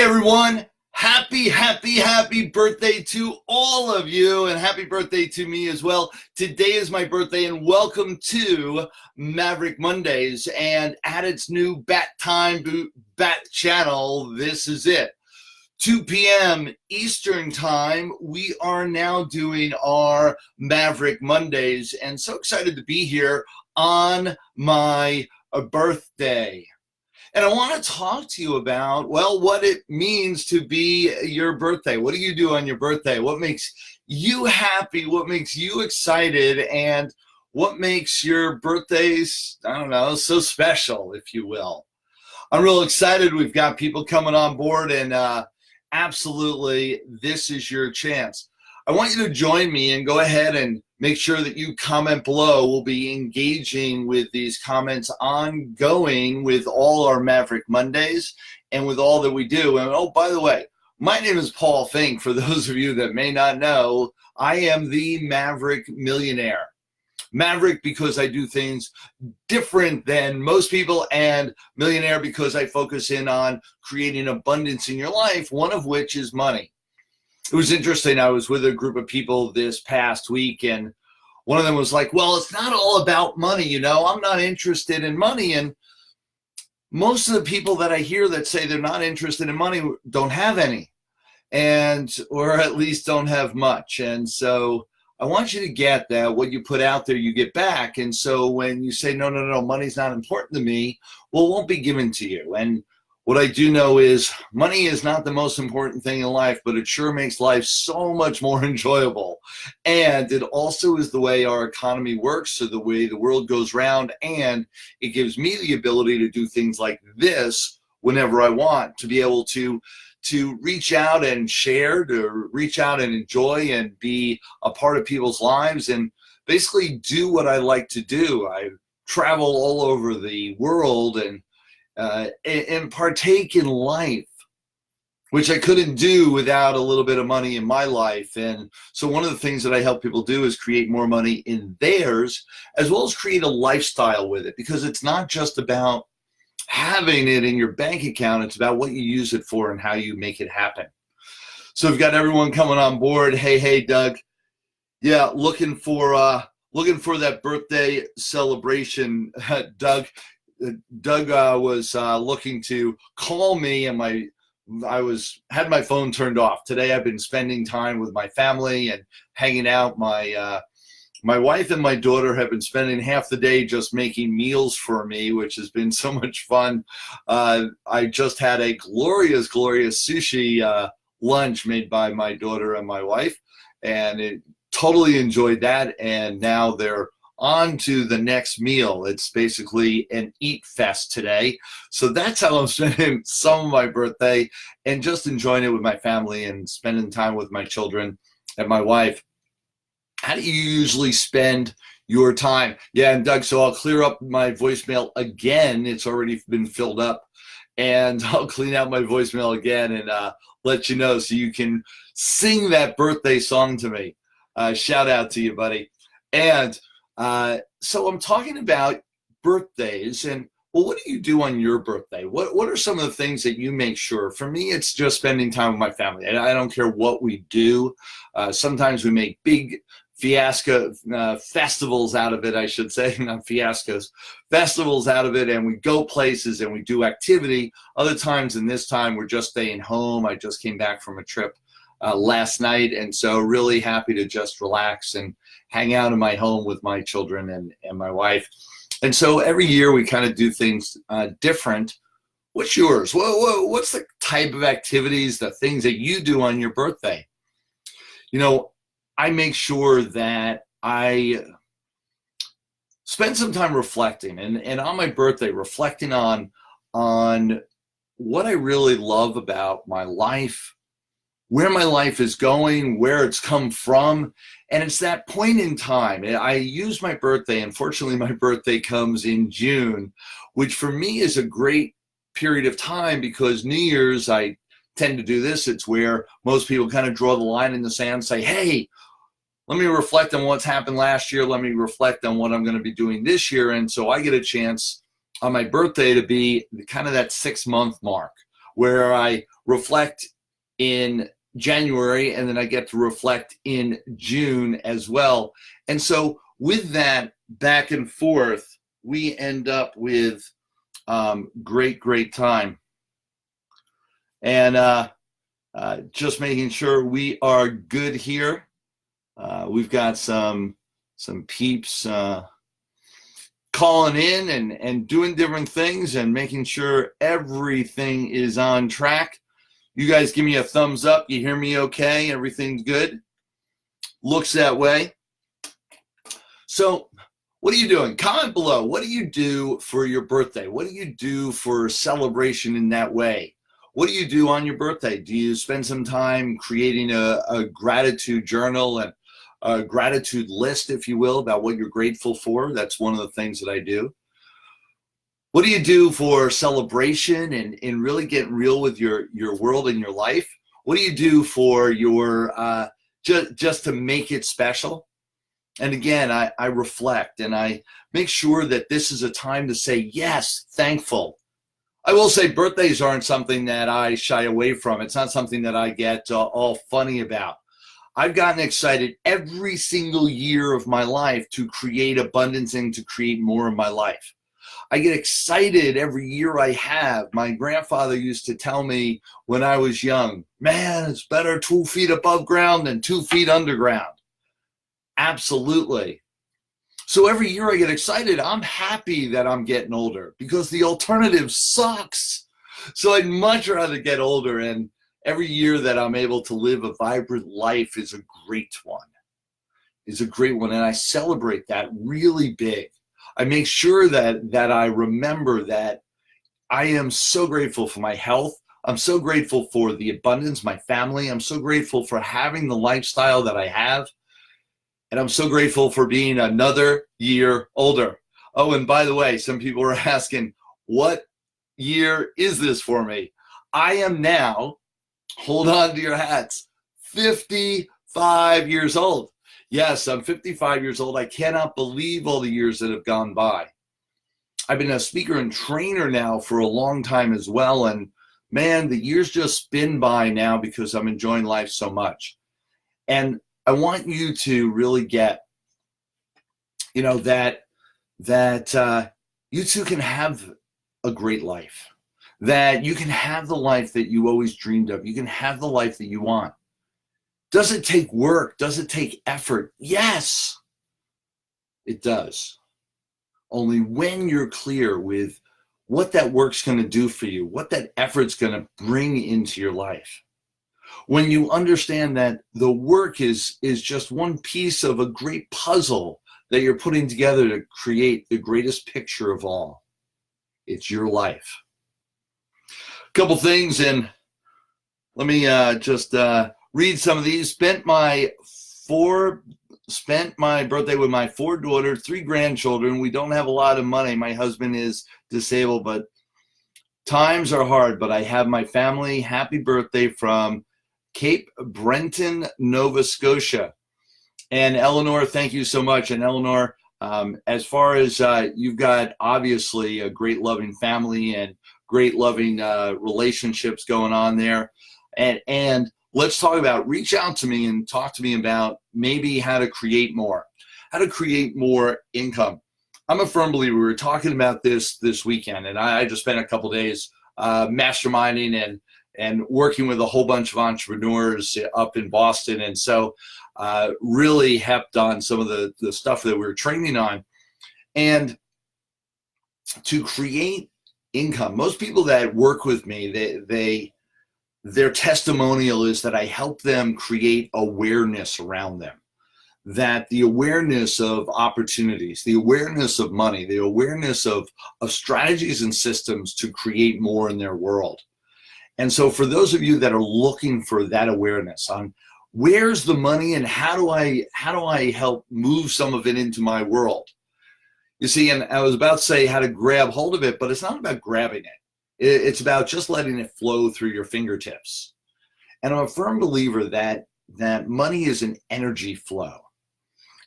everyone. Happy birthday to all of you, and happy birthday to me as well. Today is my birthday, and welcome to Maverick Mondays. And at its new Bat channel, this is it. 2 p.m. Eastern Time, we are now doing our Maverick Mondays, and so excited to be here on my birthday. And I want to talk to you about, well, what it means to be your birthday. What do you do on your birthday? What makes you happy? What makes you excited? And what makes your birthdays, I don't know, so special, if you will. I'm real excited. We've got people coming on board, and absolutely, this is your chance. I want you to join me and go ahead and make sure that you comment below. We'll be engaging with these comments ongoing with all our Maverick Mondays and with all that we do. And oh, by the way, my name is Paul Finck. For those of you that may not know, I am the Maverick Millionaire. Maverick because I do things different than most people, and millionaire because I focus in on creating abundance in your life, one of which is money. It was interesting. I was with a group of people this past week, and one of them was like, well, it's not all about money, you know, I'm not interested in money. And most of the people that I hear that say they're not interested in money don't have any, or at least don't have much. And so I want you to get that what you put out there, you get back. And so when you say, no, money's not important to me, well, it won't be given to you. And what I do know is money is not the most important thing in life, but it sure makes life so much more enjoyable. And it also is the way our economy works, so the way the world goes round, and it gives me the ability to do things like this whenever I want, to be able to reach out and share, to reach out and enjoy and be a part of people's lives, and basically do what I like to do. I travel all over the world and partake in life, which I couldn't do without a little bit of money in my life. And so one of the things that I help people do is create more money in theirs, as well as create a lifestyle with it, because it's not just about having it in your bank account, it's about what you use it for and how you make it happen. So we've got everyone coming on board. Hey, Doug. Yeah, looking for that birthday celebration. Doug was looking to call me, and I had my phone turned off. Today I've been spending time with my family and hanging out. My wife and my daughter have been spending half the day just making meals for me, which has been so much fun. I just had a glorious sushi lunch made by my daughter and my wife, and totally enjoyed that. And now they're on to the next meal. It's basically an eat fest today. So that's how I'm spending some of my birthday, and just enjoying it with my family and spending time with my children and my wife. How do you usually spend your time? Yeah, and Doug, so I'll clear up my voicemail again. It's already been filled up, and I'll clean out my voicemail again and let you know so you can sing that birthday song to me. Shout out to you, buddy. And so I'm talking about birthdays, and well, what do you do on your birthday? What are some of the things that you make sure? For me, it's just spending time with my family. I don't care what we do. Sometimes we make big festivals out of it, I should say, not fiascos, festivals out of it, and we go places and we do activity. Other times, and this time, we're just staying home. I just came back from a trip last night, and so really happy to just relax and hang out in my home with my children and my wife. And so every year we kind of do things different. What's yours? What's the type of activities, the things that you do on your birthday? You know, I make sure that I spend some time reflecting, and on my birthday, reflecting on what I really love about my life, where my life is going, where it's come from. And it's that point in time. I use my birthday. Unfortunately, my birthday comes in June, which for me is a great period of time, because New Year's, I tend to do this. It's where most people kind of draw the line in the sand, say, hey, let me reflect on what's happened last year. Let me reflect on what I'm going to be doing this year. And so I get a chance on my birthday to be kind of that 6-month mark where I reflect in January, and then I get to reflect in June as well. And so with that back and forth, we end up with great time. And just making sure we are good here. We've got some peeps calling in and doing different things and making sure everything is on track. You guys give me a thumbs up. You hear me okay? Everything's good? Looks that way. So what are you doing? Comment below. What do you do for your birthday? What do you do for celebration in that way? What do you do on your birthday? Do you spend some time creating a gratitude journal and a gratitude list, if you will, about what you're grateful for? That's one of the things that I do. What do you do for celebration and really getting real with your world and your life? What do you do for your just to make it special? And again, I reflect and I make sure that this is a time to say, yes, thankful. I will say birthdays aren't something that I shy away from. It's not something that I get all funny about. I've gotten excited every single year of my life to create abundance and to create more in my life. I get excited every year I have. My grandfather used to tell me when I was young, man, it's better 2 feet above ground than 2 feet underground. Absolutely. So every year I get excited. I'm happy that I'm getting older because the alternative sucks. So I'd much rather get older, and every year that I'm able to live a vibrant life is a great one. And I celebrate that really big. I make sure that I remember that I am so grateful for my health. I'm so grateful for the abundance, my family. I'm so grateful for having the lifestyle that I have. And I'm so grateful for being another year older. Oh, and by the way, some people are asking, what year is this for me? I am now, hold on to your hats, 55 years old. Yes, I'm 55 years old. I cannot believe all the years that have gone by. I've been a speaker and trainer now for a long time as well. And man, the years just spin by now because I'm enjoying life so much. And I want you to really get, that you too can have a great life, that you can have the life that you always dreamed of. You can have the life that you want. Does it take work? Does it take effort? Yes, it does. Only when you're clear with what that work's going to do for you, what that effort's going to bring into your life. When you understand that the work is just one piece of a great puzzle that you're putting together to create the greatest picture of all. It's your life. A couple things, and let me just read some of these. Spent my birthday with my 4 daughters, 3 grandchildren. We don't have a lot of money. My husband is disabled, but times are hard. But I have my family. Happy birthday from Cape Breton, Nova Scotia. And Eleanor, thank you so much. And Eleanor, as far as you've got obviously a great loving family and great loving relationships going on there. And let's talk about, reach out to me and talk to me about maybe how to create more income. I'm a firm believer. We were talking about this weekend, and I just spent a couple days masterminding and working with a whole bunch of entrepreneurs up in Boston. And so really helped on some of the stuff that we were training on. And to create income, most people that work with me, their testimonial is that I help them create awareness around them. That the awareness of opportunities, the awareness of money, the awareness of strategies and systems to create more in their world. And so for those of you that are looking for that awareness on where's the money and how do I help move some of it into my world? You see, and I was about to say how to grab hold of it, but it's not about grabbing it. It's about just letting it flow through your fingertips. And I'm a firm believer that money is an energy flow.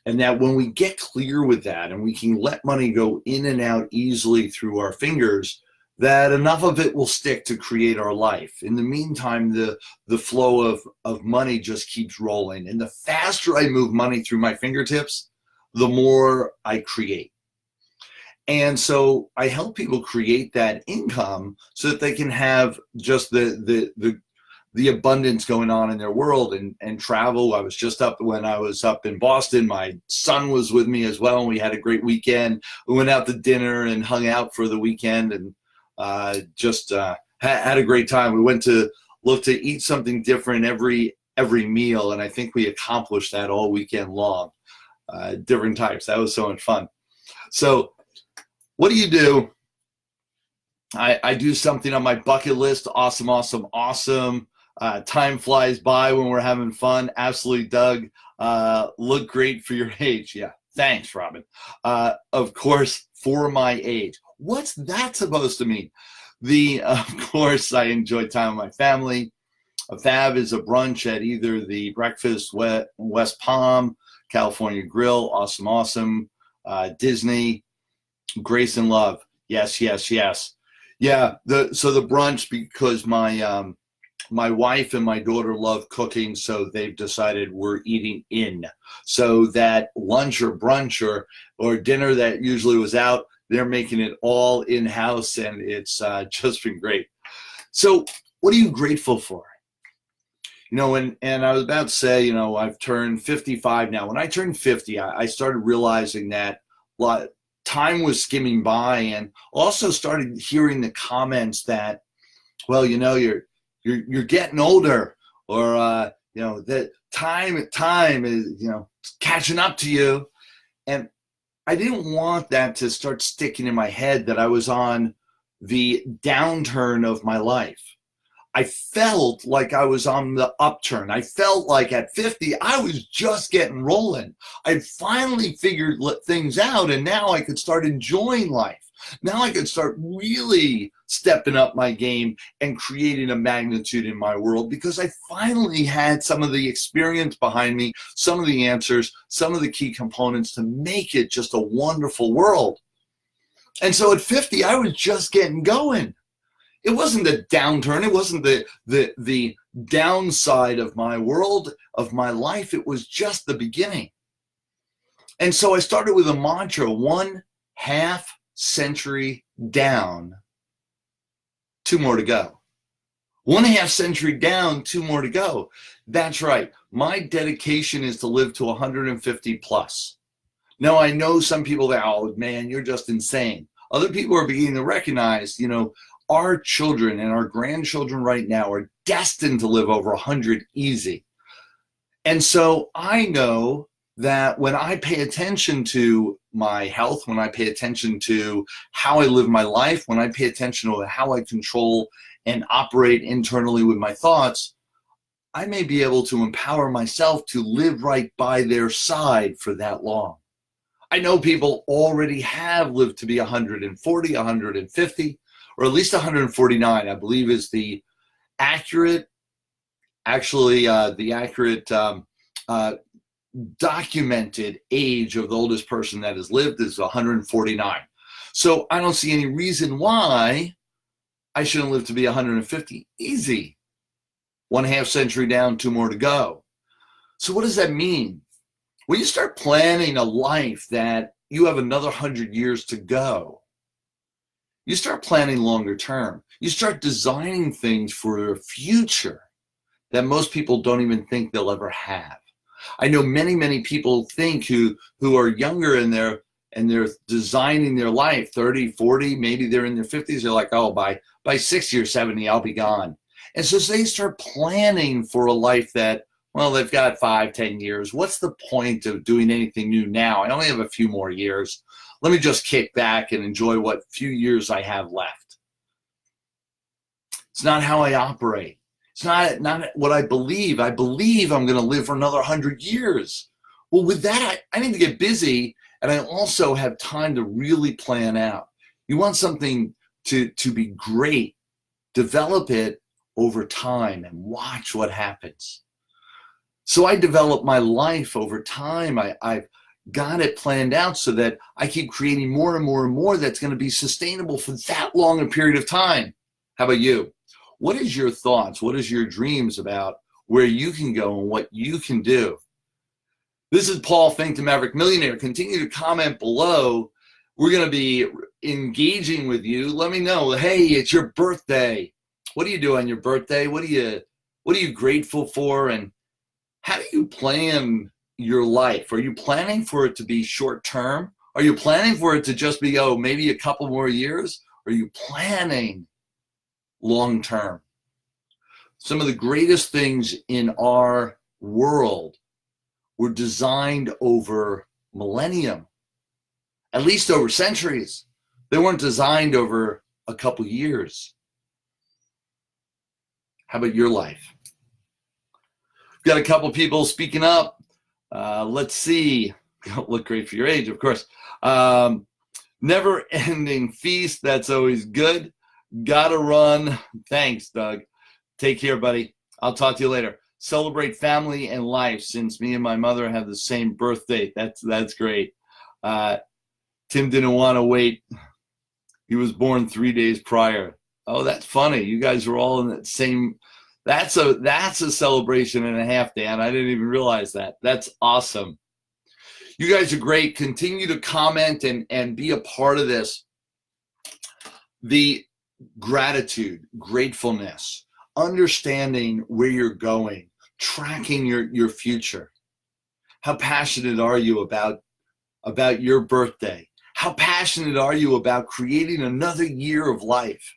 And that when we get clear with that and we can let money go in and out easily through our fingers, that enough of it will stick to create our life. In the meantime, the flow of money just keeps rolling. And the faster I move money through my fingertips, the more I create. And so I help people create that income so that they can have just the abundance going on in their world and travel. I was just up when I was up in Boston. My son was with me as well, and we had a great weekend. We went out to dinner and hung out for the weekend, and just had a great time. We went to look to eat something different every meal, and I think we accomplished that all weekend long. Different types. That was so much fun. So what do? I do something on my bucket list. Awesome, awesome, awesome. Time flies by when we're having fun. Absolutely, Doug. Look great for your age. Yeah, thanks, Robin. Of course, for my age. What's that supposed to mean? Of course, I enjoy time with my family. A fab is a brunch at either the Breakfast West Palm, California Grill. Awesome, awesome. Disney, Grace and Love. Yes, yes, yes. Yeah, so the brunch, because my wife and my daughter love cooking, so they've decided we're eating in. So that lunch or brunch or dinner that usually was out, they're making it all in-house, and it's just been great. So what are you grateful for? And I was about to say, I've turned 55 now. When I turned 50, I started realizing that time was skimming by, and also started hearing the comments that, well, you're getting older, or that time is catching up to you. And I didn't want that to start sticking in my head that I was on the downturn of my life. I felt like I was on the upturn. I felt like at 50, I was just getting rolling. I finally figured things out, and now I could start enjoying life. Now I could start really stepping up my game and creating a magnitude in my world, because I finally had some of the experience behind me, some of the answers, some of the key components to make it just a wonderful world. And so at 50, I was just getting going. It wasn't the downturn. It wasn't the downside of my world, of my life. It was just the beginning. And so I started with a mantra: 1/2 century down, 2 more to go. 1/2 century down, 2 more to go. That's right. My dedication is to live to 150 plus. Now, I know some people that, oh man, you're just insane. Other people are beginning to recognize, our children and our grandchildren right now are destined to live over 100 easy. And so I know that when I pay attention to my health, when I pay attention to how I live my life, when I pay attention to how I control and operate internally with my thoughts, I may be able to empower myself to live right by their side for that long. I know people already have lived to be 140, 150, or at least 149, I believe is the accurate, documented age of the oldest person that has lived is 149. So I don't see any reason why I shouldn't live to be 150. Easy. 1/2 century down, 2 more to go. So what does that mean? When you start planning a life that you have another 100 years to go, you start planning longer term. You start designing things for your future that most people don't even think they'll ever have. I know many, many people think who are younger and they're designing their life, 30, 40, maybe they're in their 50s. They're like, oh, by 60 or 70, I'll be gone. And so they start planning for a life that, well, they've got 5, 10 years. What's the point of doing anything new now? I only have a few more years. Let me just kick back and enjoy what few years I have left. It's not how I operate. It's not what I believe. I believe I'm going to live for another 100 years. Well, with that, I need to get busy, and I also have time to really plan out. You want something to be great, develop it over time and watch what happens. So I developed my life over time. I've got it planned out so that I keep creating more and more and more that's going to be sustainable for that long a period of time. How about you? What is your thoughts? What is your dreams about where you can go and what you can do? This is Paul Finck, the Maverick Millionaire. Continue to comment below. We're going to be engaging with you. Let me know, hey, it's your birthday. What do you do on your birthday? What are you grateful for? And how do you plan your life? Are you planning for it to be short term? Are you planning for it to just be, maybe a couple more years? Are you planning long term? Some of the greatest things in our world were designed over millennium, at least over centuries. They weren't designed over a couple years. How about your life? We've got a couple people speaking up. Let's see. Don't look great for your age, of course. Never-ending feast. That's always good. Gotta run. Thanks, Doug. Take care, buddy. I'll talk to you later. Celebrate family and life since me and my mother have the same birth date. That's great. Tim didn't want to wait. He was born 3 days prior. Oh, that's funny. You guys are all in that same. That's a celebration and a half, Dan. I didn't even realize that. That's awesome. You guys are great. Continue to comment and be a part of this. The gratitude, gratefulness, understanding where you're going, tracking your future. How passionate are you about your birthday? How passionate are you about creating another year of life?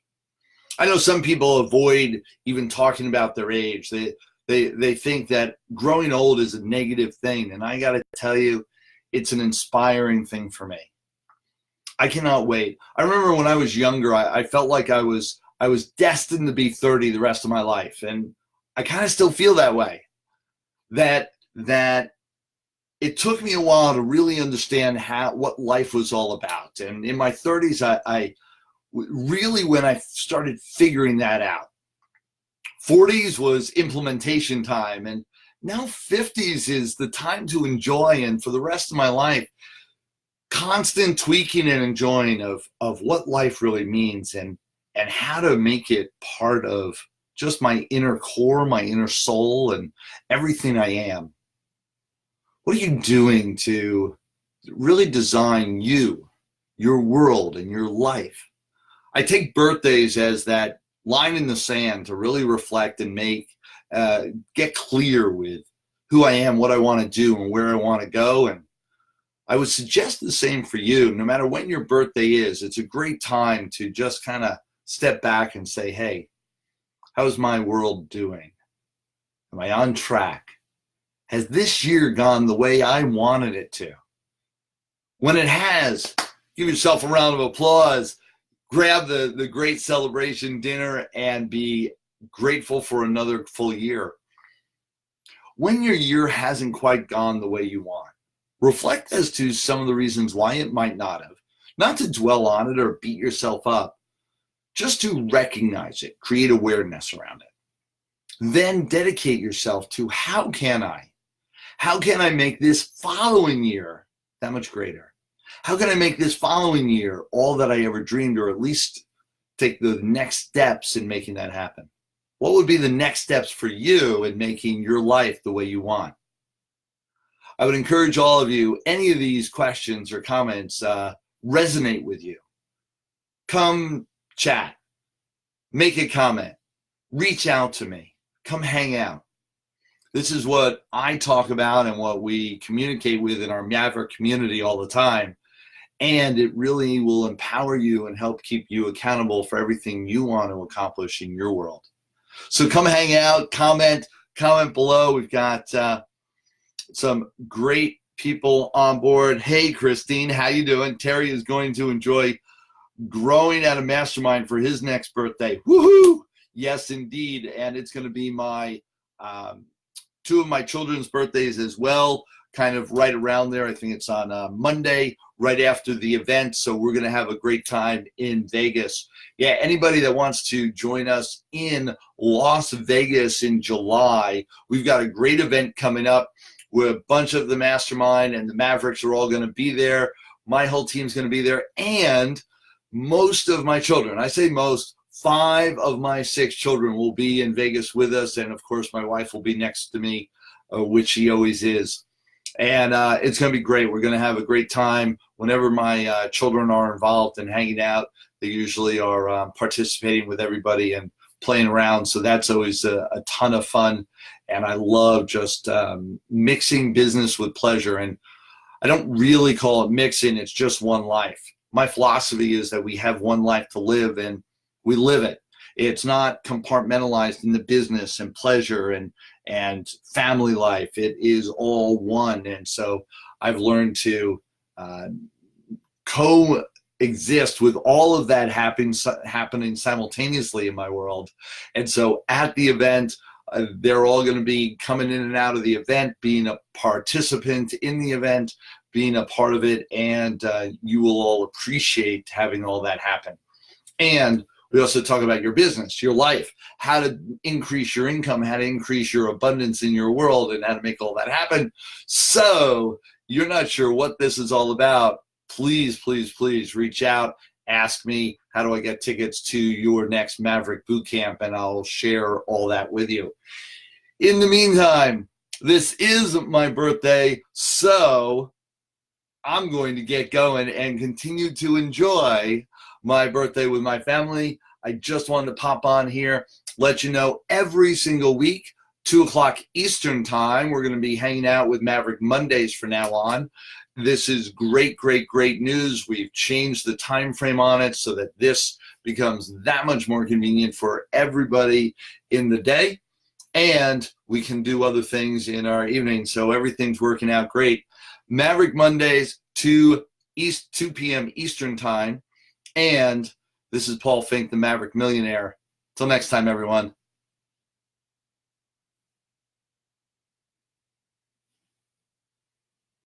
I know some people avoid even talking about their age. They think that growing old is a negative thing, and I got to tell you, it's an inspiring thing for me. I cannot wait. I remember when I was younger, I felt like I was destined to be 30 the rest of my life, and I kind of still feel that way. That it took me a while to really understand what life was all about, and in my 30s, I really, when I started figuring that out. 40s was implementation time, and now 50s is the time to enjoy, and for the rest of my life, constant tweaking and enjoying of what life really means and how to make it part of just my inner core, my inner soul, and everything I am. What are you doing to really design you, your world, and your life? I take birthdays as that line in the sand to really reflect and get clear with who I am, what I want to do, and where I want to go. And I would suggest the same for you. No matter when your birthday is, it's a great time to just kind of step back and say, hey, how's my world doing? Am I on track? Has this year gone the way I wanted it to? When it has, give yourself a round of applause. Grab the great celebration dinner and be grateful for another full year. When your year hasn't quite gone the way you want, reflect as to some of the reasons why it might not have. Not to dwell on it or beat yourself up, just to recognize it, create awareness around it. Then dedicate yourself to how can I make this following year that much greater? How can I make this following year all that I ever dreamed, or at least take the next steps in making that happen? What would be the next steps for you in making your life the way you want? I would encourage all of you, any of these questions or comments resonate with you. Come chat, make a comment, reach out to me, come hang out. This is what I talk about and what we communicate with in our Maverick community all the time. And it really will empower you and help keep you accountable for everything you want to accomplish in your world. So come hang out, comment below. We've got some great people on board. Hey, Christine, how you doing? Terry is going to enjoy growing at a mastermind for his next birthday. Woohoo! Yes, indeed. And it's going to be my two of my children's birthdays as well, kind of right around there. I think it's on Monday, right after the event. So we're going to have a great time in Vegas. Yeah, anybody that wants to join us in Las Vegas in July, we've got a great event coming up. We're a bunch of the mastermind, and the Mavericks are all going to be there. My whole team's going to be there, and most of my children, I say most, 5 of my 6 children will be in Vegas with us, and of course my wife will be next to me, which she always is. And it's going to be great. We're going to have a great time. Whenever my children are involved and hanging out, they usually are participating with everybody and playing around. So that's always a ton of fun. And I love just mixing business with pleasure. And I don't really call it mixing. It's just one life. My philosophy is that we have one life to live, and we live it. It's not compartmentalized in the business and pleasure and family life. It is all one. And so I've learned to coexist with all of that happening simultaneously in my world. And so at the event, they're all going to be coming in and out of the event, being a participant in the event, being a part of it, and you will all appreciate having all that happen. And we also talk about your business, your life, how to increase your income, how to increase your abundance in your world, and how to make all that happen. So you're not sure what this is all about, please, please, please reach out. Ask me, how do I get tickets to your next Maverick Boot Camp, and I'll share all that with you. In the meantime, this is my birthday, so I'm going to get going and continue to enjoy my birthday with my family. I just wanted to pop on here, let you know every single week, 2 o'clock Eastern time, we're going to be hanging out with Maverick Mondays from now on. This is great, great, great news. We've changed the time frame on it so that this becomes that much more convenient for everybody in the day, and we can do other things in our evening. So everything's working out great. Maverick Mondays, 2 p.m. Eastern time. And this is Paul Finck, the Maverick Millionaire. Till next time, everyone.